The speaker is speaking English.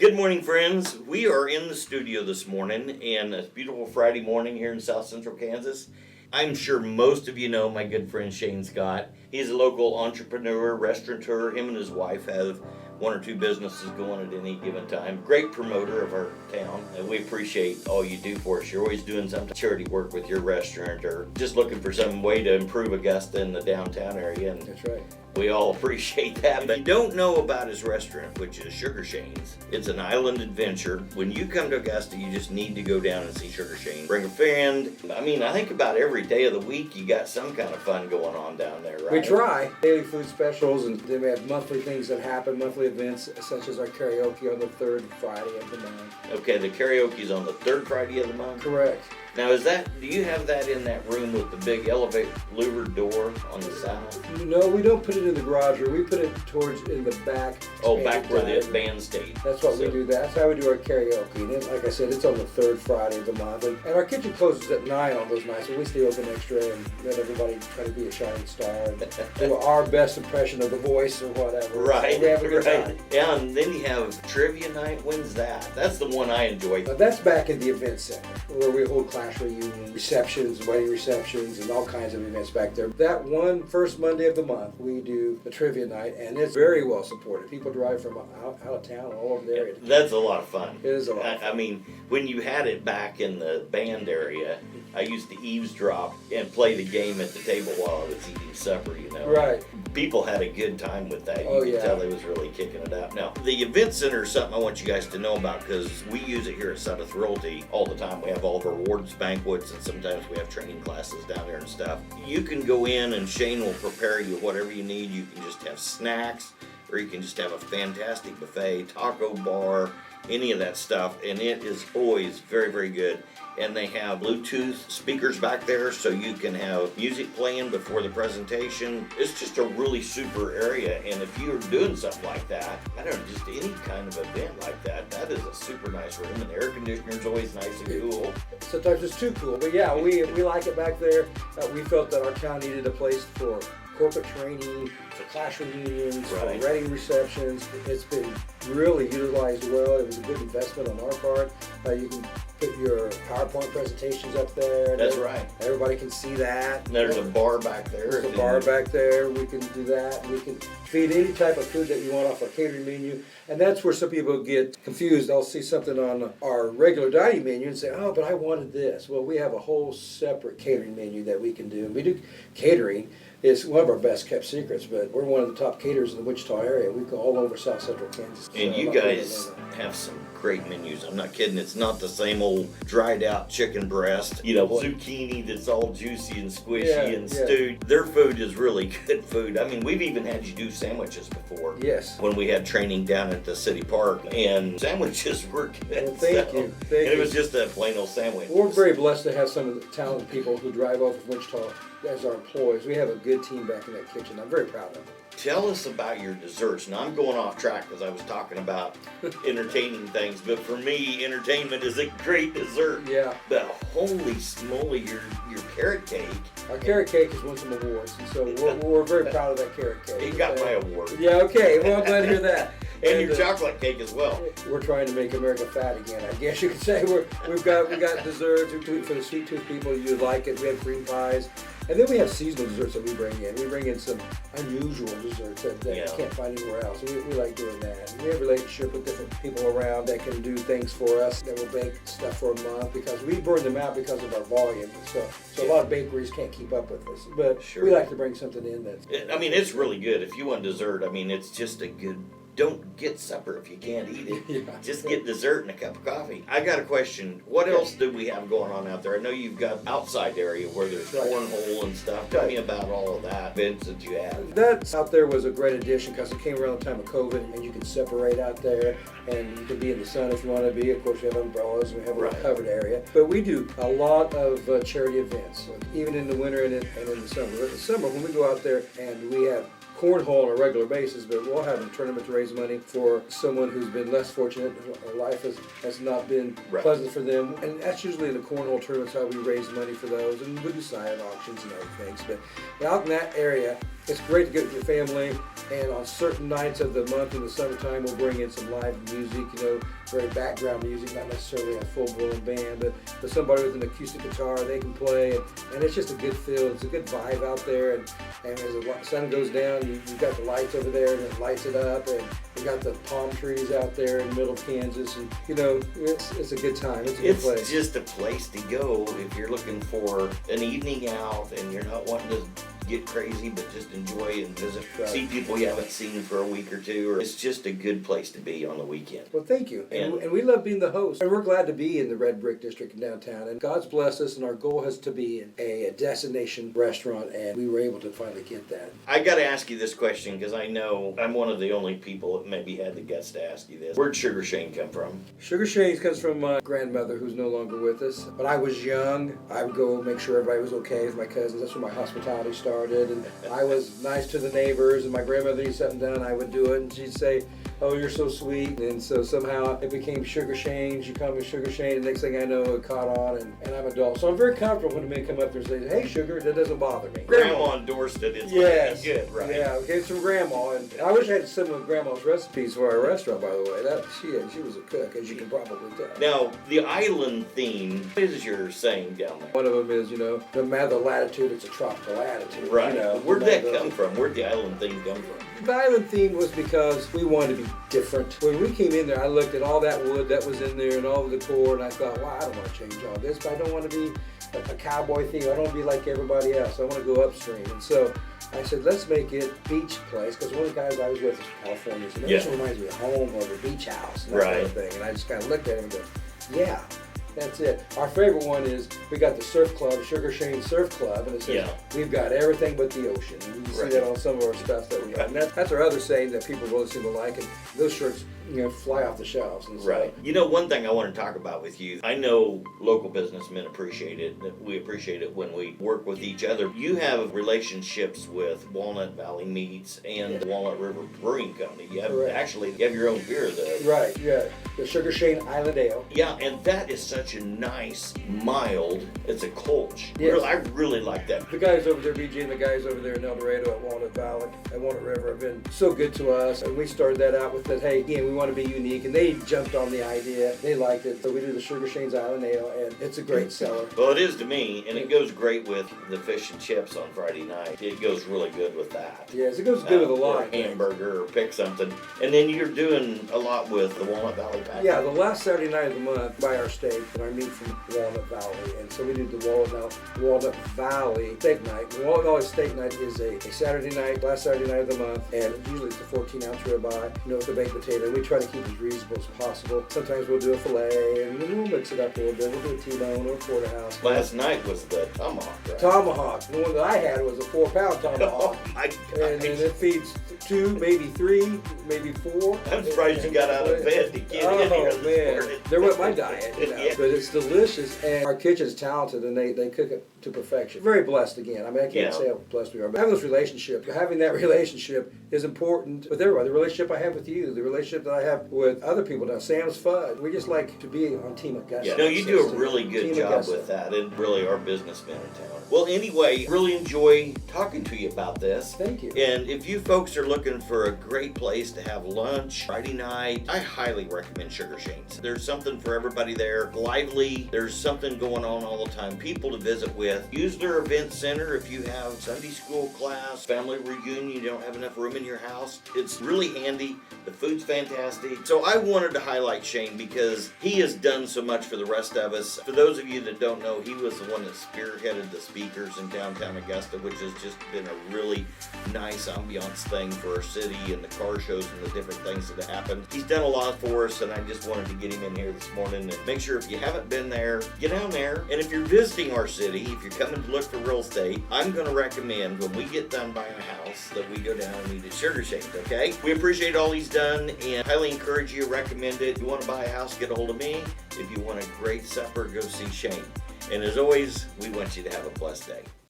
Good morning, friends. We are in the studio this morning, and it's a beautiful Friday morning here in South Central Kansas. I'm sure most of you know my good friend Shane Scott. He's a local entrepreneur, restaurateur. Him and his wife have one or two businesses going at any given time. Great promoter of our town, and we appreciate all you do for us. You're always doing some charity work with your restaurant or just looking for some way to improve Augusta in the downtown area. And that's right. We all appreciate that. But if you don't know about his restaurant, which is Sugar Shane's, it's an island adventure. When you come to Augusta, you just need to go down and see Sugar Shane. Bring a friend. I think about every day of the week you got some kind of fun going on down there, right? We try. Daily food specials, and then we have monthly things that happen, monthly events, such as our karaoke on the third Friday of the month. Okay, the karaoke's on the third Friday of the month? Correct. Now, do you have that in that room with the big elevator louvered door on the side? No, we don't put it in the garage room. We put it in the back. Oh, back where the band stayed. That's what we do. That's how we do our karaoke. And then, like I said, it's on the third Friday of the month. And our kitchen closes at 9 on those nights, so we stay open extra and let everybody try to be a shining star and do our best impression of the voice or whatever. Right, so we have a good time. Yeah, and then you have trivia night. When's that? That's the one I enjoy. That's back in the event center where we hold class reunions, receptions, wedding receptions, and all kinds of events back there. That one first Monday of the month, we do the trivia night, and it's very well supported. People drive from out of town all over the area. That's a lot of fun. It is a lot of fun. When you had it back in the band area, I used to eavesdrop and play the game at the table while I was eating supper, you know. Right. People had a good time with that. Oh, you could yeah. tell they was really kicking it out. Now, the event center is something I want you guys to know about because we use it here at Sabbath Realty all the time. We have all of our awards banquets, and sometimes we have training classes down there and stuff. You can go in and Shane will prepare you whatever you need. You can just have snacks, or you can just have a fantastic buffet, taco bar, any of that stuff, and it is always very, very good. And they have Bluetooth speakers back there so you can have music playing before the presentation. It's just a really super area, and if you're doing something like that, just any kind of event like that, that is a super nice room, and the air conditioner's always nice and cool. Sometimes it's too cool, but yeah, we like it back there. We felt that our town needed a place for corporate training, for class reunions, Right. for wedding receptions. It's been really utilized well. It was a good investment on our part. You can put your PowerPoint presentations up there. That's right. Everybody can see that. And there's a bar back there. There's a bar back there. We can do that. We can feed any type of food that you want off our catering menu. And that's where some people get confused. They'll see something on our regular dining menu and say, oh, but I wanted this. Well, we have a whole separate catering menu that we can do. And we do catering. It's one of our best kept secrets, but we're one of the top caterers in the Wichita area. We go all over South Central Kansas. And you guys have some great menus. I'm not kidding. It's not the same old dried out chicken breast, zucchini that's all juicy and squishy and stewed. Their food is really good food. We've even had you do sandwiches before. Yes. When we had training down at the city park, and sandwiches were good. Well, thank you. It was just a plain old sandwich. We're very blessed to have some of the talented people who drive over from Wichita as our employees. We have a good team back in that kitchen. I'm very proud of them. Tell us about your desserts. Now, I'm going off track because I was talking about entertaining things, but for me, entertainment is a great dessert. Yeah. But holy smoly, your carrot cake. Our carrot cake has won some awards, and so we're very proud of that carrot cake. It got my award. Yeah, okay. Well, I'm glad to hear that. And your chocolate cake as well. We're trying to make America fat again, I guess you could say. We've got desserts for the sweet tooth people. You like it. We have cream pies. And then we have seasonal desserts that we bring in. We bring in some unusual desserts that you can't find anywhere else. We like doing that. And we have a relationship with different people around that can do things for us, that will bake stuff for a month because we burn them out because of our volume. So a lot of bakeries can't keep up with us. But we like to bring something in that's... It's really good. If you want dessert, it's just a good... Don't get supper if you can't eat it. Yeah. Just get dessert and a cup of coffee. I got a question. What else do we have going on out there? I know you've got outside area where there's cornhole and stuff. Tell me about all of that events that you have. That out there was a great addition because it came around the time of COVID, and you can separate out there, and you can be in the sun if you want to be. Of course, we have umbrellas, and we have a covered area. But we do a lot of charity events, even in the winter and in the summer. In the summer, when we go out there and we have cornhole on a regular basis, but we'll have a tournament to raise money for someone who's been less fortunate. Life has not been pleasant for them. And that's usually the cornhole tournaments how we raise money for those. And we do silent auctions and other things. But out in that area, it's great to get with your family. And on certain nights of the month in the summertime, we'll bring in some live music, very background music, not necessarily a full-blown band, but somebody with an acoustic guitar, they can play, and it's just a good feel. It's a good vibe out there, and as the sun goes down, you've got the lights over there, and it lights it up, and we got the palm trees out there in the middle of Kansas, and it's a good time. It's a good place. It's just a place to go if you're looking for an evening out and you're not wanting to get crazy, but just enjoy and visit, see people you haven't seen for a week or two. Or it's just a good place to be on the weekend. Well, thank you. And we love being the host. And we're glad to be in the Red Brick District in downtown. And God's blessed us, and our goal has to be a destination restaurant, and we were able to finally get that. I got to ask you this question because I know I'm one of the only people that maybe had the guts to ask you this. Where'd Sugar Shane come from? Sugar Shane comes from my grandmother, who's no longer with us. When I was young, I would go make sure everybody was okay with my cousins. That's where my hospitality started. And I was nice to the neighbors, and my grandmother needed something done, I would do it, and she'd say, "Oh, you're so sweet." And so somehow it became Sugar Shane. She called me Sugar Shane, and next thing I know, it caught on, and I'm adult. So I'm very comfortable when the men come up there and say, "Hey, Sugar," that doesn't bother me. Grandma endorsed it. It's yes. good, right? Yeah, it came from Grandma, and I wish I had some of Grandma's recipes for our restaurant, by the way. She was a cook, as you can probably tell. Now, the island theme, what is your saying down there? One of them is, no matter the latitude, it's a tropical attitude. Right. Where'd that come from? Where'd the island theme come from? The island theme was because we wanted to be different. When we came in there, I looked at all that wood that was in there and all the decor, and I thought, wow, I don't want to change all this, but I don't want to be a cowboy theme. I don't want to be like everybody else. I want to go upstream. And so I said, let's make it beach place, because one of the guys I was with was California, so this reminds me of home or the beach house and that kind of thing. And I just kind of looked at him and go, yeah. That's it. Our favorite one is we got the surf club, Sugar Shane Surf Club, and it says we've got everything but the ocean. And you can see that on some of our stuff that we have. And that's our other saying that people really seem to like, and those shirts fly off the shelves. And so, one thing I want to talk about with you, I know local businessmen appreciate it. We appreciate it when we work with each other. You have relationships with Walnut Valley Meats and the Walnut River Brewing Company. You have you have your own beer, the Sugar Shane Island Ale. Yeah, and that is such a nice, mild, it's a Kolsch. Yes. I really like that. The guys over there, BJ, and the guys over there in El Dorado at Walnut Valley, at Walnut River, have been so good to us. And we started that out with that, hey, again, we want to be unique. And they jumped on the idea. They liked it. So we do the Sugar Shane's Island Ale, and it's a great seller. Well, it is to me, and it goes great with the fish and chips on Friday night. It goes really good with that. Yes, it goes good with a lot. Or a hamburger, or pick something. And then you're doing a lot with the Walnut Valley package. Yeah, the last Saturday night of the month, buy our steak and our meat from Walnut Valley. And so we do the Walnut Valley Steak Night. The Walnut Valley Steak Night is a Saturday night, last Saturday night of the month, and usually it's a 14-ounce ribeye, with the baked potato. We try to keep it as reasonable as possible. Sometimes we'll do a filet, and then we'll mix it up a little bit. We'll do a T-bone or a porterhouse. Last night was the tomahawk, right? Tomahawk. The one that I had was a 4-pound tomahawk. Oh my gosh. And it feeds 2, maybe 3, maybe 4. I'm surprised you got out of bed to get in here this morning. They're with my diet, but it's delicious, and our kitchen's talented, and they cook it to perfection. Very blessed again. I mean, I can't say how blessed we are, but having this relationship, having that relationship is important with everybody. The relationship I have with you, the relationship that I have with other people now, Sam's Fud. We just like to be on Team Augusta. Yeah, no, you do a really good job with that, and really are businessmen in town. Well, anyway, really enjoy talking to you about this. Thank you. And if you folks are looking for a great place to have lunch Friday night, I highly recommend Sugar Shane's. There's something for everybody there. Lively. There's something going on all the time. People to visit with. Use their event center if you have Sunday school class, family reunion, you don't have enough room in your house. It's really handy. The food's fantastic. So I wanted to highlight Shane because he has done so much for the rest of us. For those of you that don't know, he was the one that spearheaded the speakers in downtown Augusta, which has just been a really nice ambiance thing for our city and the car shows and the different things that happen. He's done a lot for us, and I just wanted to get him in here this morning and make sure if you haven't been there, get down there. And if you're visiting our city, if you're coming to look for real estate, I'm going to recommend when we get done buying a house that we go down and eat at Sugar Shane's, okay? We appreciate all he's done and highly encourage you, recommend it. If you want to buy a house, get a hold of me. If you want a great supper, go see Shane. And as always, we want you to have a blessed day.